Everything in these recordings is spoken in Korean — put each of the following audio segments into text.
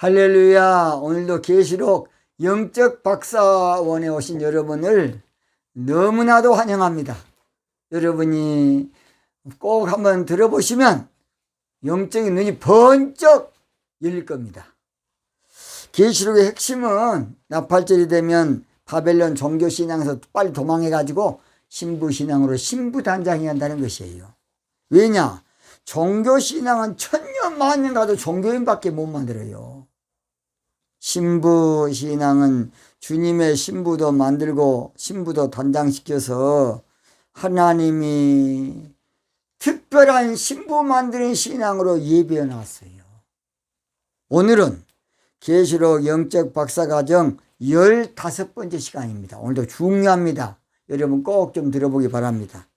할렐루야. 오늘도 계시록 영적 박사원에 오신 여러분을 너무나도 환영합니다. 여러분이 꼭 한번 들어보시면 영적인 눈이 번쩍 열릴 겁니다. 계시록의 핵심은 나팔절이 되면 바벨론 종교신앙에서 빨리 도망해가지고 신부신앙으로 신부단장이 한다는 것이에요. 왜냐? 종교신앙은 천년 만년 가도 종교인밖에 못 만들어요. 신부신앙은 주님의 신부도 만들고 신부도 단장시켜서 하나님이 특별한 신부 만드는 신앙으로 예비해 놨어요. 오늘은 계시록 영적 박사과정 15번째 시간입니다. 오늘도 중요합니다. 여러분 꼭 좀 들어보기 바랍니다.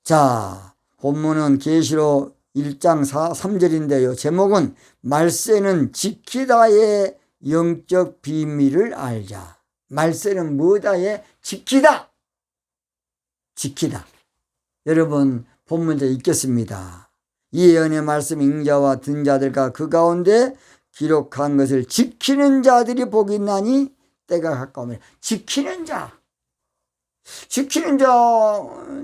자, 본문은 계시록 1장 3절인데요. 제목은 말세는 지키다의 영적 비밀을 알자. 말세는 뭐다의 지키다. 지키다. 여러분 본문에 읽겠습니다. 이 예언의 말씀 인자와 든 자들과 그 가운데 기록한 것을 지키는 자들이 복이 있나니 때가 가까우면. 지키는 자. 지키는 자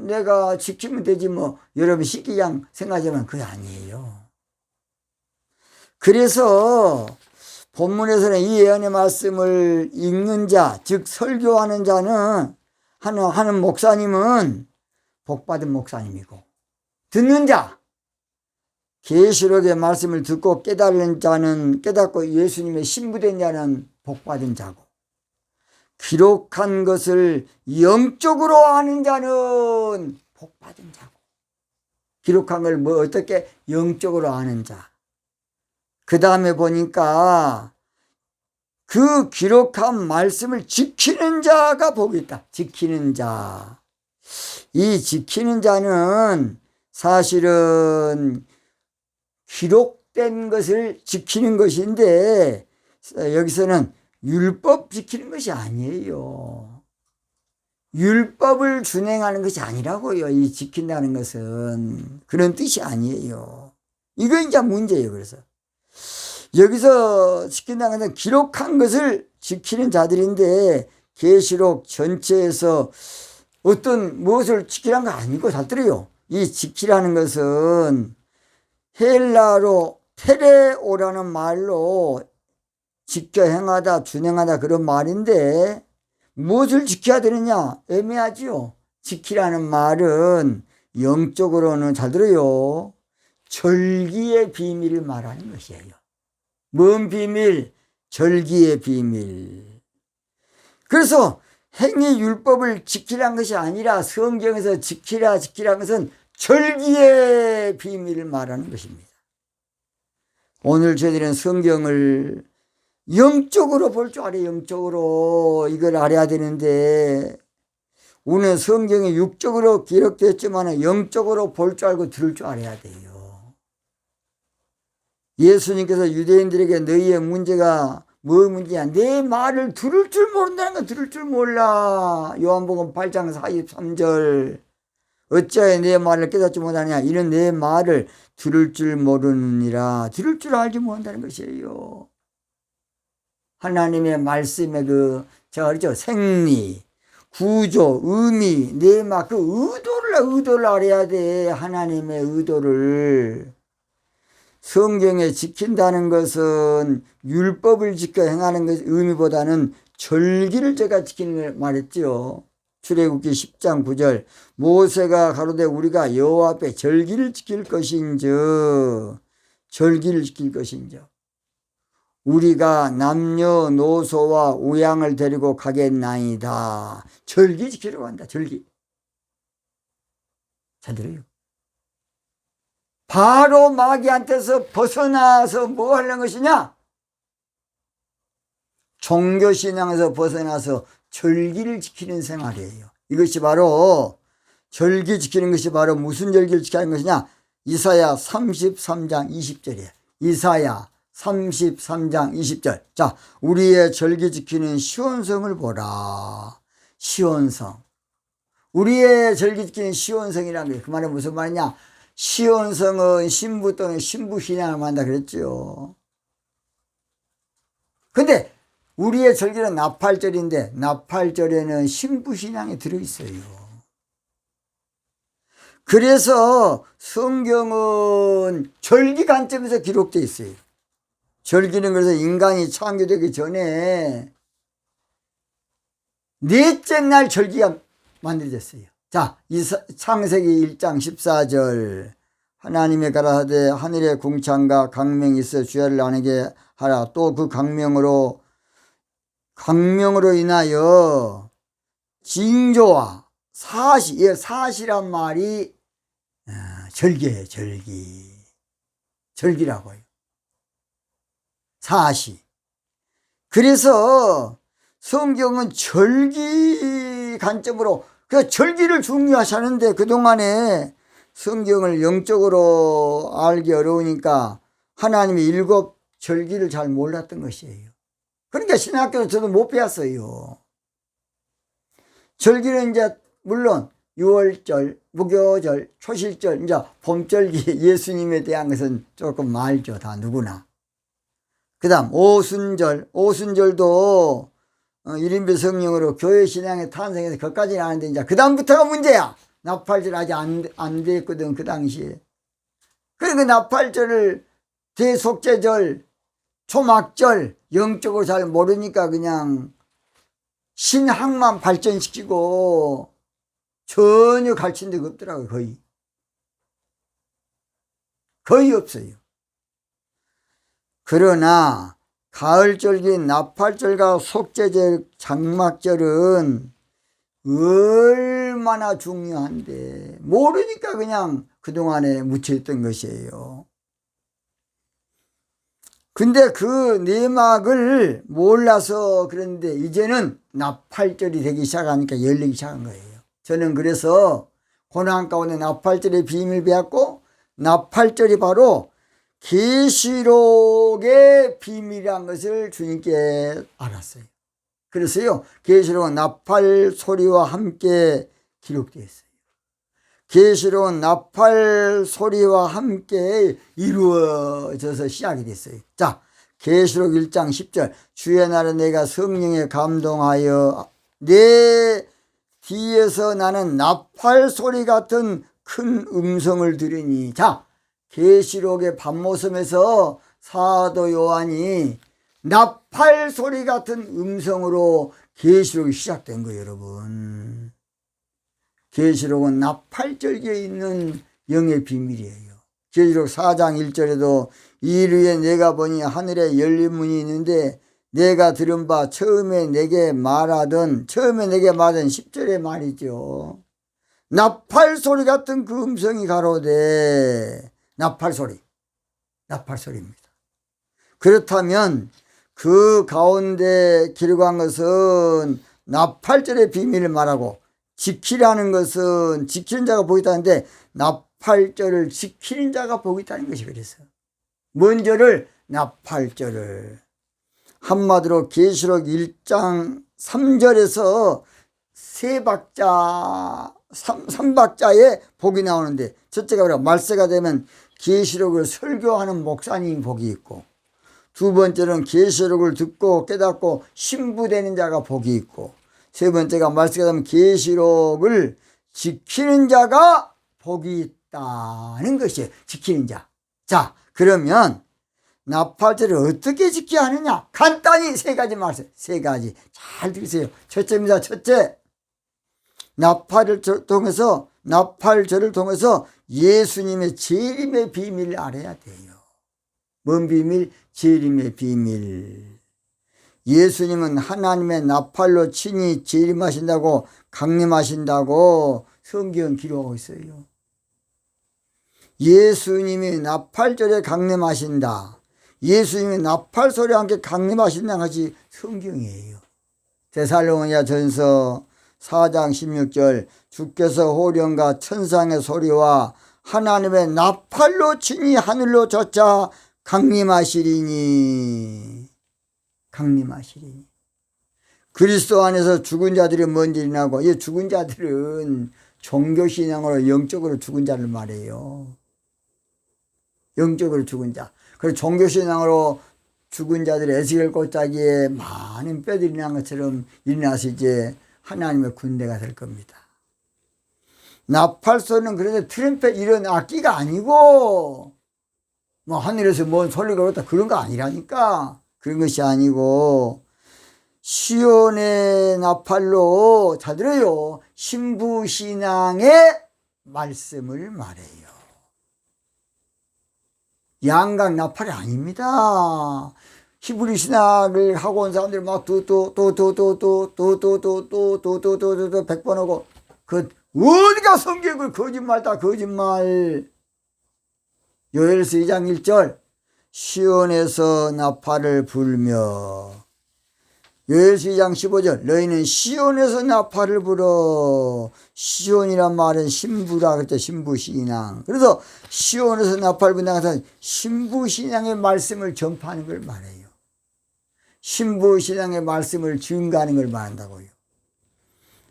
내가 지키면 되지 뭐 여러분 시기양 생각하지만 그게 아니에요. 그래서 본문에서는 이 예언의 말씀을 읽는 자, 즉 설교하는 자는 하는 목사님은 복받은 목사님이고, 듣는 자, 계시록의 말씀을 듣고 깨달은 자는 깨닫고 예수님의 신부된 자는 복받은 자고, 기록한 것을 영적으로 아는 자는 복받은 자고, 기록한 걸 뭐 어떻게 영적으로 아는 자. 그 다음에 보니까 그 기록한 말씀을 지키는 자가 복이 있다. 지키는 자. 이 지키는 자는 사실은 기록된 것을 지키는 것인데 여기서는 율법 지키는 것이 아니에요. 율법을 준행하는 것이 아니라고요. 이 지킨다는 것은 그런 뜻이 아니에요. 이거 이제 문제예요. 그래서 여기서 지킨다는 것은 기록한 것을 지키는 자들인데 계시록 전체에서 어떤 무엇을 지키라는 거 아니고 잘 들어요. 이 지키라는 것은 헬라로 테레오라는 말로 지켜 행하다 준행하다 그런 말인데 무엇을 지켜야 되느냐 애매하지요. 지키라는 말은 영적으로는 잘 들어요. 절기의 비밀을 말하는 것이에요. 뭔 비밀? 절기의 비밀. 그래서 행위율법을 지키라는 것이 아니라 성경에서 지키라는 것은 절기의 비밀을 말하는 것입니다. 오늘 저희들은 성경을 영적으로 볼 줄 알아요. 영적으로 이걸 알아야 되는데 우리는 성경이 육적으로 기록됐지만 영적으로 볼 줄 알고 들을 줄 알아야 돼요. 예수님께서 유대인들에게 너희의 문제가 뭐 문제냐? 내 말을 들을 줄 모른다는 건 들을 줄 몰라. 요한복음 8장 43절. 어찌하여 내 말을 깨닫지 못하냐? 이는 내 말을 들을 줄 모르느니라. 들을 줄 알지 못한다는 것이에요. 하나님의 말씀의 제가 그랬죠. 생리, 구조, 의미, 내 말, 의도를 알아야 돼. 하나님의 의도를. 성경에 지킨다는 것은 율법을 지켜 행하는 것 의미보다는 절기를 제가 지키는 걸 말했지요. 출애굽기 10장 9절 모세가 가로되 우리가 여호와 앞에 절기를 지킬 것인즉 우리가 남녀노소와 우양을 데리고 가겠나이다. 절기 지키려고 한다. 절기. 잘 들어요. 바로 마귀한테서 벗어나서 뭐 하려는 것이냐? 종교신앙에서 벗어나서 절기를 지키는 생활이에요. 이것이 바로 절기 지키는 것이 바로 무슨 절기를 지키는 것이냐? 이사야 33장 20절이에요. 이사야 33장 20절. 자, 우리의 절기 지키는 시온성을 보라. 시온성. 우리의 절기 지키는 시온성이라는 게 그 말은 무슨 말이냐? 시온성은 신부 또는 신부 신앙을 만다 그랬죠. 근데 우리의 절기는 나팔절인데 나팔절에는 신부신앙이 들어있어요. 그래서 성경은 절기 관점에서 기록되어 있어요. 절기는 그래서 인간이 창조되기 전에 넷째 날 절기가 만들어졌어요. 자, 창세기 1장 14절 하나님의 가라사대 하늘에 궁창과 강명이 있어 주야를 나누게 하라. 또 그 강명으로 인하여 징조와 사시, 사시란 말이 절기예요. 절기라고 해요. 사시. 그래서 성경은 절기 관점으로 그 절기를 중요하시는데 그동안에 성경을 영적으로 알기 어려우니까 하나님이 7 절기를 잘 몰랐던 것이에요. 그러니까 신학교도 저도 못 배웠어요. 절기는 이제 물론 유월절, 무교절, 초실절, 이제 봄절기 예수님에 대한 것은 조금 알죠. 다 누구나. 그 다음 오순절도 일인배 성령으로 교회 신앙에 탄생해서 거기까지는 아는데 이제 그 다음부터가 문제야. 나팔절 아직 안 됐거든 그 당시에. 그러니까 나팔절을 대속죄절, 초막절 영적으로 잘 모르니까 그냥 신학만 발전시키고 전혀 가르친 데가 없더라고요. 거의 없어요. 그러나 가을절기인 나팔절과 속죄절, 장막절은 얼마나 중요한데 모르니까 그냥 그동안에 묻혀있던 것이에요. 근데 그 내막을 몰라서 그런데 이제는 나팔절이 되기 시작하니까 열리기 시작한 거예요. 저는 그래서 고난 가운데 나팔절의 비밀을 배웠고 나팔절이 바로 계시록의 비밀이란 것을 주님께 알았어요. 그래서요 계시록은 나팔 소리와 함께 기록되어 있어요. 계시록은 나팔 소리와 함께 이루어져서 시작이 됐어요. 자, 계시록 1장 10절 주의 날에 내가 성령에 감동하여 내 뒤에서 나는 나팔 소리 같은 큰 음성을 들으니. 자, 계시록의 밤모섬에서 사도 요한이 나팔 소리 같은 음성으로 계시록이 시작된 거예요, 여러분. 계시록은 나팔절기에 있는 영의 비밀이에요. 계시록 4장 1절에도 이르에 내가 보니 하늘에 열린 문이 있는데 내가 들은 바 처음에 내게 말하던 10절의 말이죠. 나팔 소리 같은 그 음성이 가로되 나팔소리입니다. 그렇다면 그 가운데 기록한 것은 나팔절의 비밀을 말하고 지키라는 것은 지키는 자가 복이 있다는데 나팔절을 지키는 자가 복이 있다는 것이 그래서 뭔 절을? 나팔절을. 한마디로 계시록 1장 3절에서 삼박자의 복이 나오는데 첫째가 뭐라 말세가 되면 계시록을 설교하는 목사님 복이 있고 두 번째는 계시록을 듣고 깨닫고 신부되는 자가 복이 있고 세 번째가 말세가 되면 계시록을 지키는 자가 복이 있다는 것이에요. 지키는 자. 자, 그러면 나팔절을 어떻게 지켜야 하느냐? 간단히 3가지 말씀. 3가지. 잘 들으세요. 첫째입니다. 첫째. 나팔절을 통해서 예수님의 재림의 비밀을 알아야 돼요. 뭔 비밀? 재림의 비밀. 예수님은 하나님의 나팔로 친히 재림하신다고 강림하신다고 성경 기록하고 있어요. 예수님이 나팔절에 강림하신다. 예수님이 나팔 소리와 함께 강림하신다는 것이 성경이에요. 데살로니가 전서 4장 16절 주께서 호령과 천상의 소리와 하나님의 나팔로 친히 하늘로 젖자 강림하시리니. 그리스도 안에서 죽은 자들이 뭔지 일어나고, 이 죽은 자들은 종교신앙으로 영적으로 죽은 자를 말해요. 영적으로 죽은 자. 그리고 종교신앙으로 죽은 자들의 에스겔 꽃자기에 많은 뼈들이 난 것처럼 일어나서 이제 하나님의 군대가 될 겁니다. 나팔소는 그런데 트럼펫 이런 악기가 아니고 뭐 하늘에서 뭔 소리가 오다 그런 거 아니라니까. 그런 것이 아니고 시온의 나팔로 잘 들어요. 신부신앙의 말씀을 말해요. 양각 나팔이 아닙니다. 히브리 신학을 하고 온 사람들이 막 또 100번 하고 그 어디가 성경을 거짓말다 거짓말. 요엘서 2장 1절 시온에서 나팔을 불며 요엘서 2장 15절 너희는 시온에서 나팔을 불어. 시온이란 말은 신부라 그랬죠. 신부신앙. 그래서 시온에서 나팔을 분다는 것은 신부신앙의 말씀을 전파하는 걸 말해요. 신부신앙의 말씀을 증거하는 걸 말한다고요.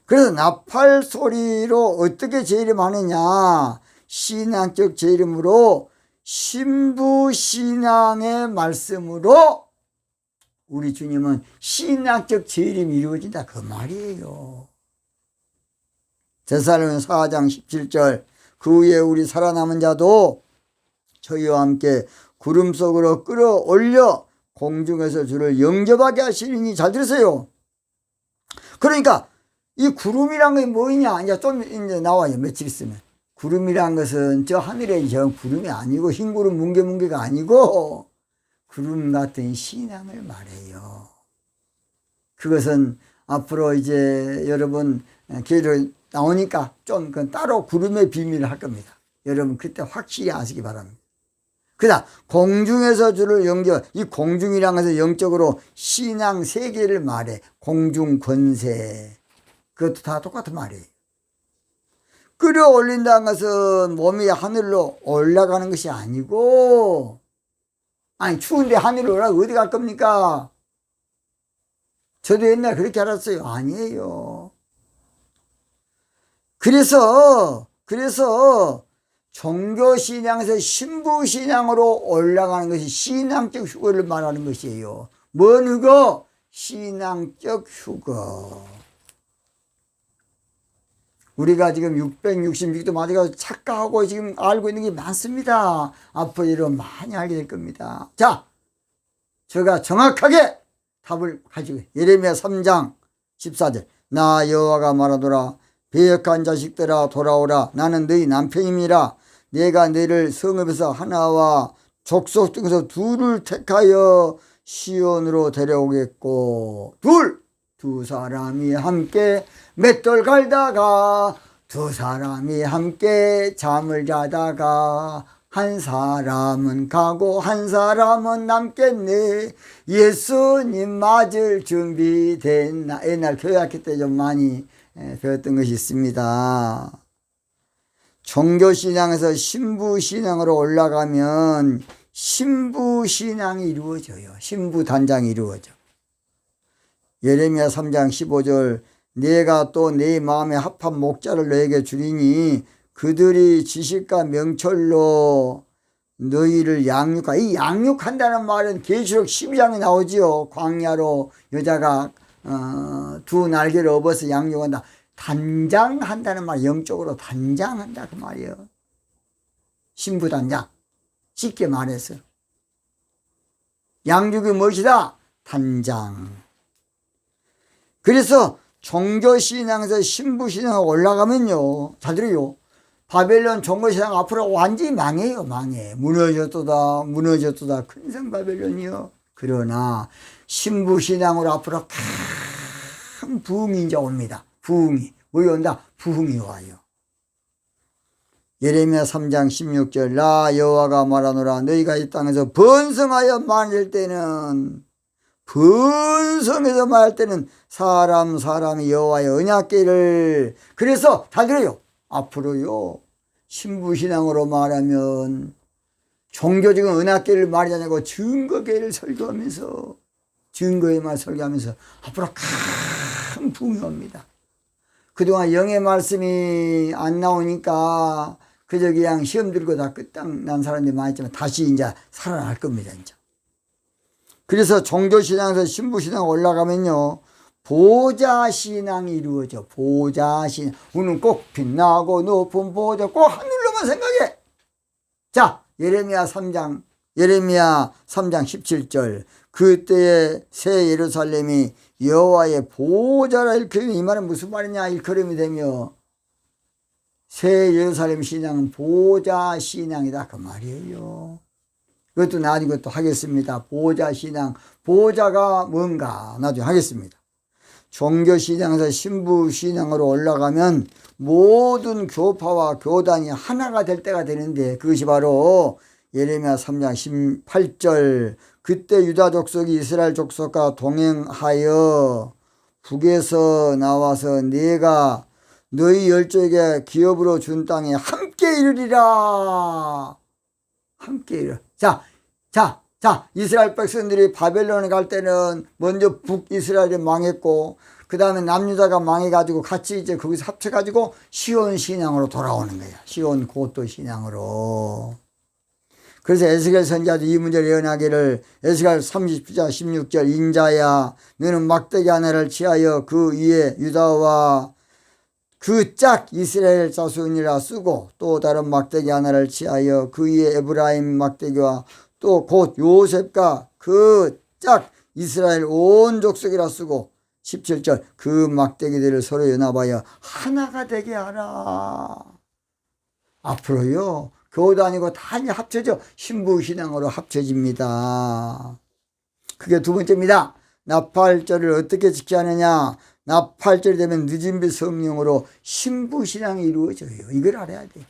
그래서 나팔 소리로 어떻게 재림하느냐. 신앙적 재림으로 신부신앙의 말씀으로 우리 주님은 신앙적 재림이 이루어진다 그 말이에요. 데살로니가 4장 17절 그 후에 우리 살아남은 자도 저희와 함께 구름 속으로 끌어올려 공중에서 주를 영접하게 하시리니. 잘 들으세요. 그러니까 이 구름이란 게 뭐냐 이제 좀 이제 나와요. 며칠 있으면. 구름이란 것은 저 하늘에 저 구름이 아니고 흰 구름 뭉게뭉게가 아니고 구름 같은 신앙을 말해요. 그것은 앞으로 이제 여러분 기회로 나오니까 좀 따로 구름의 비밀을 할 겁니다. 여러분 그때 확실히 아시기 바랍니다. 그다음 공중에서 주를 영접. 이 공중이란 것은 영적으로 신앙 세계를 말해. 공중 권세. 그것도 다 똑같은 말이에요. 끌어올린다는 것은 몸이 하늘로 올라가는 것이 아니고, 아니 추운데 하늘로 올라가 어디 갈 겁니까? 저도 옛날에 그렇게 알았어요. 아니에요. 그래서 종교신앙에서 신부신앙으로 올라가는 것이 신앙적 휴거를 말하는 것이에요. 뭔 휴거? 신앙적 휴거. 우리가 지금 666도 맞아가지고 착각하고 지금 알고 있는 게 많습니다. 앞으로 여러분 많이 알게 될 겁니다. 자, 제가 정확하게 답을 가지고 예레미야 3장 14절 나 여호와가 말하노라 배역한 자식들아 돌아오라 나는 너희 남편임이라 내가 너희를 성읍에서 하나와 족속 중에서 둘을 택하여 시온으로 데려오겠고 두 사람이 함께 맷돌 갈다가 두 사람이 함께 잠을 자다가 한 사람은 가고 한 사람은 남겠네. 예수님 맞을 준비됐나. 옛날 교회학교 때 좀 많이 배웠던 것이 있습니다. 종교신앙에서 신부신앙으로 올라가면 신부신앙이 이루어져요. 신부단장이 이루어져. 예레미야 3장 15절 내가 또 내 마음에 합한 목자를 너에게 주리니 그들이 지식과 명철로 너희를 양육하. 이 양육한다는 말은 계시록 12장에 나오지요. 광야로 여자가 두 날개를 업어서 양육한다. 단장한다는 말, 영적으로 단장한다 그 말이에요. 신부단장. 쉽게 말해서 양육이 무엇이다? 단장. 그래서 종교신앙에서 신부신앙에 올라가면요, 잘 들어요. 바벨론 종교신앙 앞으로 완전히 망해요. 망해. 무너졌도다. 큰성 바벨론이요. 그러나 신부신앙으로 앞으로 큰 부흥이 이제 옵니다. 부흥이. 뭐가 온다? 부흥이 와요. 예레미야 3장 16절 나 여호와가 말하노라 너희가 이 땅에서 번성하여 많을 때는 사람이 여호와의 언약궤를. 그래서 잘 들어요. 앞으로요 신부신앙으로 말하면 종교적인 언약궤를 말하지 않고 증거궤를 설교하면서 증거에만 설교하면서 앞으로 큰 부흥이 옵니다. 그동안 영의 말씀이 안 나오니까 그저 그냥 시험 들고 다 끝장 난 사람들이 많았지만 다시 이제 살아날 겁니다. 이제 그래서 종교신앙에서 신부신앙 올라가면요, 보좌신앙이 이루어져. 보좌신앙. 우는 꼭 빛나고 높은 보좌, 꼭 하늘로만 생각해. 자, 예레미야 3장 17절. 그때의 새 예루살렘이 여호와의 보좌라 일컬음이, 이 말은 무슨 말이냐 일컬음이 되며, 새 예루살렘 신앙은 보좌 신앙이다 그 말이에요. 그것도 나중에 또 하겠습니다. 보좌 신앙, 보좌가 뭔가 나중에 하겠습니다. 종교 신앙에서 신부 신앙으로 올라가면 모든 교파와 교단이 하나가 될 때가 되는데, 그것이 바로 예레미야 3장 18절. 그때 유다 족속이 이스라엘 족속과 동행하여 북에서 나와서 내가 너희 열조에게 기업으로 준 땅에 함께 이르리라. 함께 이르. 자, 이스라엘 백성들이 바벨론에 갈 때는 먼저 북이스라엘이 망했고, 그 다음에 남유다가 망해가지고 같이 이제 거기서 합쳐가지고 시온 신앙으로 돌아오는 거야. 시온 고토 신앙으로. 그래서 에스겔 선지자도 이 문제를 예언하기를, 에스겔 30장 16절, 인자야 너는 막대기 하나를 취하여 그 위에 유다와 그 짝 이스라엘 자손이라 쓰고, 또 다른 막대기 하나를 취하여 그 위에 에브라임 막대기와 또 곧 요셉과 그 짝 이스라엘 온 족속이라 쓰고, 17절 그 막대기들을 서로 연합하여 하나가 되게 하라. 앞으로요 교단이고 다 합쳐져 신부신앙으로 합쳐집니다. 그게 두 번째입니다. 나팔절을 어떻게 지켜야 하느냐. 나팔절이 되면 늦은비 성령으로 신부신앙이 이루어져요. 이걸 알아야 돼.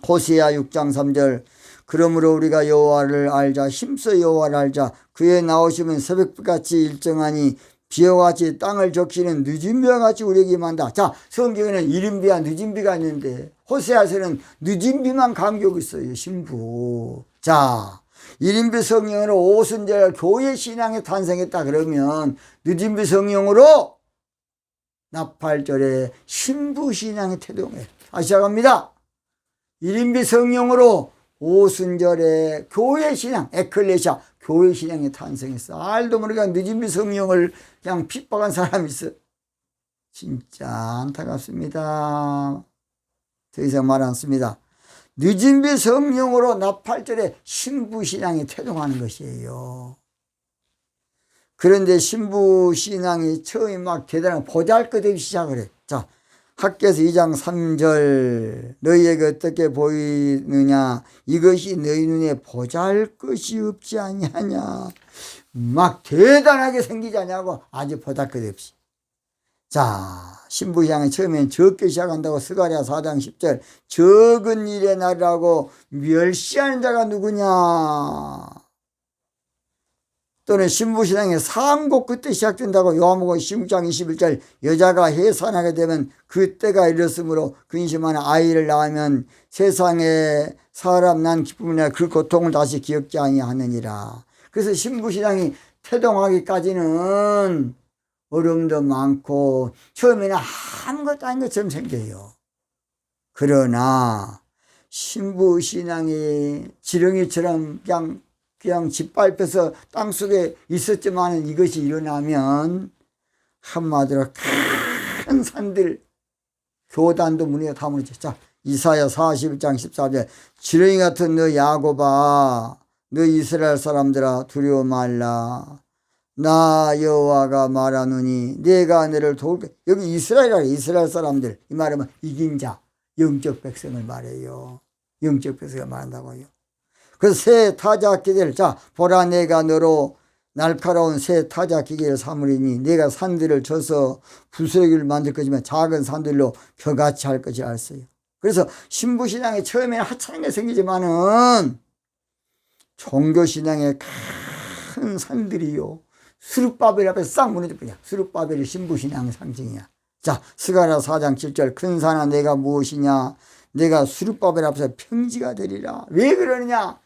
호세아 6장 3절. 그러므로 우리가 여호와를 알자. 힘써 여호와를 알자. 그의 나오시면 새벽빛같이 일정하니 비와 같이 땅을 적시는 늦은 비와 같이 우리에게 임한다. 자, 성경에는 이른 비와 늦은 비가 있는데 호세아서는 늦은 비만 감격이 있어요. 신부. 자, 이른비 성령으로 오순절 교회 신앙이 탄생했다 그러면 늦은 비 성령으로 나팔절에 신부 신앙이 태동해. 다시 시작합니다. 이른비 성령으로 오순절에 교회 신앙, 에클레시아 교회 신앙이 탄생했어. 알도 모르게 늦은 비 성령을 그냥 핍박한 사람이 있어. 진짜 안타깝습니다. 더 이상 말 않습니다. 늦은 비 성령으로 나팔절에 신부 신앙이 태동하는 것이에요. 그런데 신부 신앙이 처음에 막 대단한 보잘것없이 시작을 해. 자, 학개서 2장 3절. 너희에게 어떻게 보이느냐? 이것이 너희 눈에 보잘것이 없지 아니하냐? 막 대단하게 생기지 않냐고, 아주 보잘것없이. 자, 신부신앙이 처음엔 적게 시작한다고. 스가랴 4장 10절. 적은 일의 날이라고 멸시하는 자가 누구냐? 또는 신부신앙의 상고 그때 시작된다고. 요한복음 16장 21절. 여자가 해산하게 되면 그때가 이르렀으므로 근심하는 아이를 낳으면 세상에 사람 난 기쁨이나 그 고통을 다시 기억지 아니하느니라. 그래서 신부신앙이 태동하기까지는 어려움도 많고 처음에는 아무것도 아닌 것처럼 생겨요. 그러나 신부신앙이 지렁이처럼 그냥 짓밟혀서 땅속에 있었지만 이것이 일어나면 한마디로 큰 산들, 교단도 무너져 다 무너져. 자, 이사야 41장 14절. 지렁이 같은 너 야곱아, 너 이스라엘 사람들아 두려워 말라. 나 여호와가 말하노니 내가 너를 도울게. 여기 이스라엘이라, 이스라엘 사람들. 이 말하면 이긴 자, 영적 백성을 말해요. 영적 백성을 말한다고요. 그래서 새 타작 기계를, 자, 보라 내가 너로 날카로운 새 타작 기계를 삼으리니 내가 산들을 쳐서 부스러기를 만들 것이면 작은 산들로 겨같이 할 것이 알았어요. 그래서 신부신앙이 처음에는 하찮게 생기지만은 종교신앙의 큰 산들이요, 수룹바벨 앞에 싹 무너져버려. 수룹바벨이 신부신앙의 상징이야. 자, 스가랴 4장 7절. 큰 산아 내가 무엇이냐? 내가 수룹바벨 앞에서 평지가 되리라. 왜 그러느냐?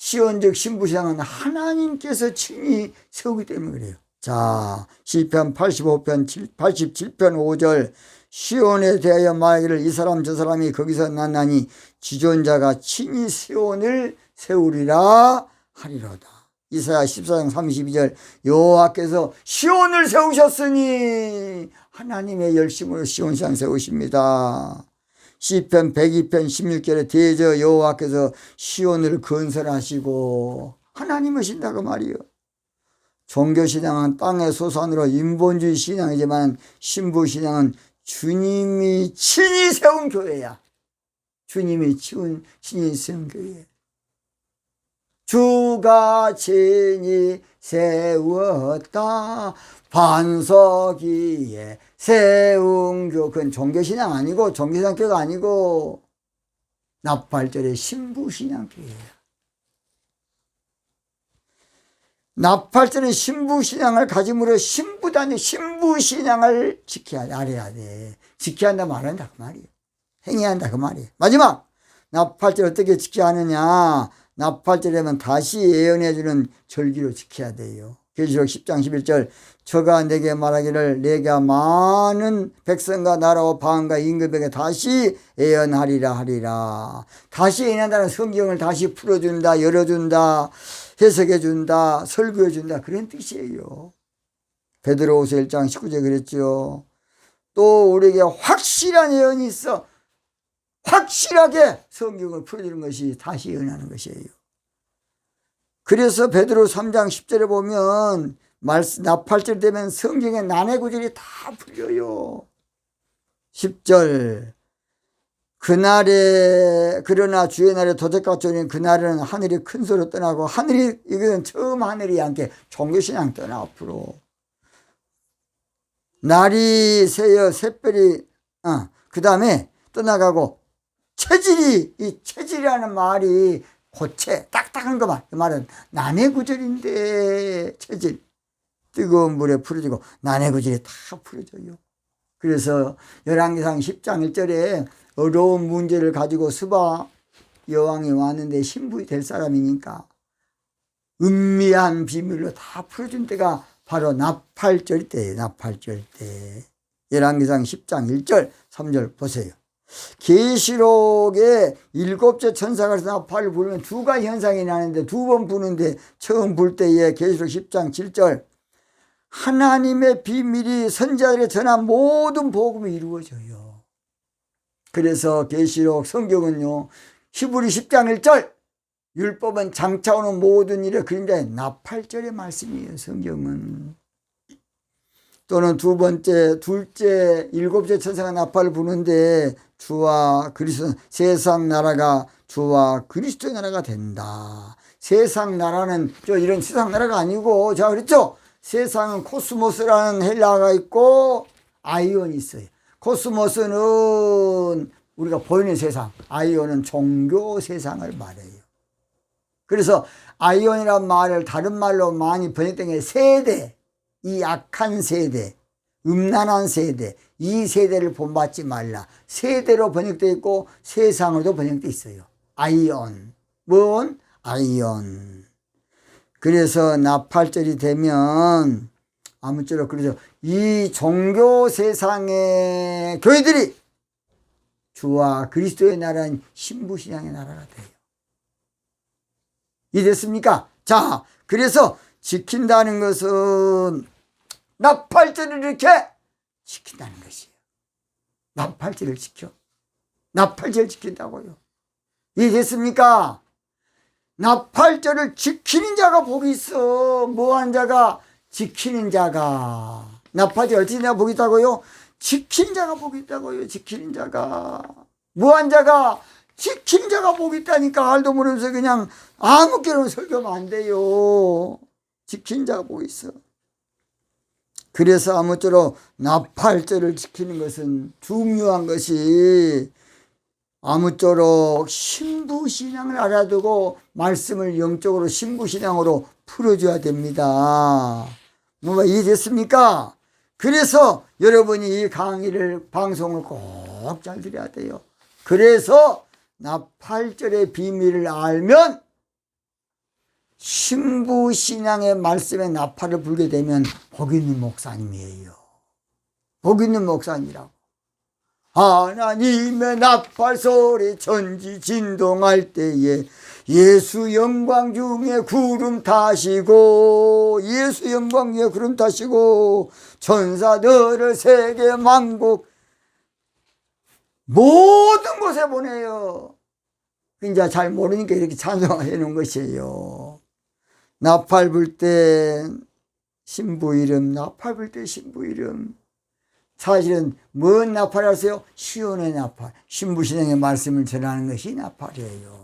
시온적 신부신앙은 하나님께서 친히 세우기 때문에 그래요. 자, 시편 87편 5절. 시온에 대하여 말하기를 이 사람 저 사람이 거기서 났나니 지존자가 친히 시온을 세우리라 하리로다. 이사야 14장 32절 여호와께서 시온을 세우셨으니 하나님의 열심으로 시온산 세우십니다. 시편 102편 16절에 대저 여호와께서 시온을 건설하시고 하나님 오신다고 말이요. 종교신앙은 땅의 소산으로 인본주의 신앙이지만 신부신앙은 주님이 친히 세운 교회야. 주님이 친히 세운 교회. 주가 친히 세웠다 반석 위에 세운 교. 그건 종교신앙 아니고 종교신앙교가 아니고 나팔절의 신부신앙교회야. 나팔절의 신부신앙을 가짐으로 신부신앙을 지켜야 돼, 알아야 돼. 지켜야 한다 말한다 그 말이에요. 행해야 한다 그 말이에요. 마지막 나팔절 어떻게 지켜야 하느냐. 나팔절에만 다시 예언해주는 절기로 지켜야 돼요. 계시록 10장 11절 저가 내게 말하기를 내가 많은 백성과 나라와 방언과 임금에게 다시 예언하리라 하리라. 다시 예언한다는 성경을 다시 풀어준다, 열어준다, 해석해준다, 설교해준다 그런 뜻이에요. 베드로후서 1장 19절 그랬죠. 또 우리에게 확실한 예언이 있어. 확실하게 성경을 풀어주는 것이 다시 예언하는 것이에요. 그래서 베드로 3장 10절에 보면 나팔절 되면 성경의 난해 구절이 다 풀려요. 10절 그날에 그러나 주의 날에 도적같이 오는 그날은 하늘이 큰 소리로 떠나고 하늘이 이건 처음 하늘이 함께 종교신앙 떠나 앞으로 날이 새어 샛별이 그 다음에 떠나가고 체질이 이 체질이라는 말이 고체 딱딱한 것만 그 말은 난해 구절인데 체질 뜨거운 물에 풀어지고 난해 구절이 다 풀어져요. 그래서 열왕기상 10장 1절에 어려운 문제를 가지고 스바 여왕이 왔는데 신부 될 사람이니까 은미한 비밀로 다 풀어준 때가 바로 나팔절 때예요. 나팔절 때. 열왕기상 10장 1절 3절 보세요. 계시록에 7째 천사가 나팔을 불면 두 가지 현상이 나는데 두 번 부는데 처음 불 때에 계시록 10장 7절 하나님의 비밀이 선지자들에게 전한 모든 복음이 이루어져요. 그래서 계시록 성경은요 히브리 10장 1절 율법은 장차 오는 모든 일의 그림자의 나팔절의 말씀이에요. 성경은. 또는 둘째 7째 천사가 나팔을 부는데 주와 그리스도 세상 나라가 주와 그리스도의 나라가 된다. 세상 나라는 이런 세상 나라가 아니고 제가 그랬죠. 세상은 코스모스라는 헬라어가 있고 아이온이 있어요. 코스모스는 우리가 보이는 세상, 아이온은 종교 세상을 말해요. 그래서 아이온이란 말을 다른 말로 많이 번역된 게 세대, 이 악한 세대, 음란한 세대, 이 세대를 본받지 말라. 세대로 번역되어 있고 세상으로도 번역되어 있어요. 아이온. 뭔? 아이온. 그래서 나팔절이 되면 아무쪼록 그래서 이 종교 세상의 교회들이 주와 그리스도의 나라는 신부신앙의 나라가 돼요. 이해됐습니까? 자, 그래서 지킨다는 것은 나팔절을 이렇게 지킨다는 것이에요. 나팔절을 지켜. 나팔절 지킨다고요. 이해됐습니까? 나팔절을 지키는 자가 복이 있어. 뭐한 자가? 지키는 자가. 나팔절 어찌 내가 복이 있다고요? 지키는 자가 복이 있다고요. 지키는 자가. 뭐한 자가? 지키는 자가 복이 있다니까. 알도 모르면서 그냥 아무렇게나 설교하면 안 돼요. 지키는 자가 복이 있어. 그래서 아무쪼록 나팔절을 지키는 것은 중요한 것이 아무쪼록 신부신앙을 알아두고 말씀을 영적으로 신부신앙으로 풀어줘야 됩니다. 뭐가 이해됐습니까? 그래서 여러분이 이 강의를 방송을 꼭 잘 들어야 돼요. 그래서 나팔절의 비밀을 알면 신부신앙의 말씀에 나팔을 불게 되면 복 있는 목사님이에요. 복 있는 목사님이라고. 하나님의 나팔 소리 천지 진동할 때에 예수 영광 중에 구름 타시고 예수 영광 중에 구름 타시고 천사들을 세계 만국 모든 곳에 보내요. 이제 잘 모르니까 이렇게 찬송해 놓은 것이에요. 나팔 불 때 신부 이름, 나팔 불 때 신부 이름. 사실은 뭔 나팔 하세요? 시온의 나팔, 신부신앙의 말씀을 전하는 것이 나팔이에요.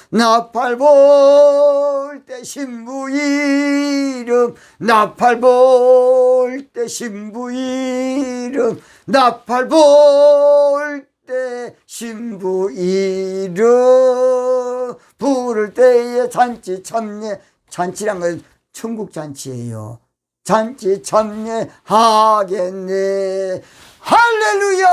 나팔 불 때 신부 이름, 나팔 불 때 신부 이름, 나팔 불 때 신부 이름. 부를 때에 잔치 참례, 잔치란 건 천국 잔치예요. 잔치 참례 하겠네. 할렐루야.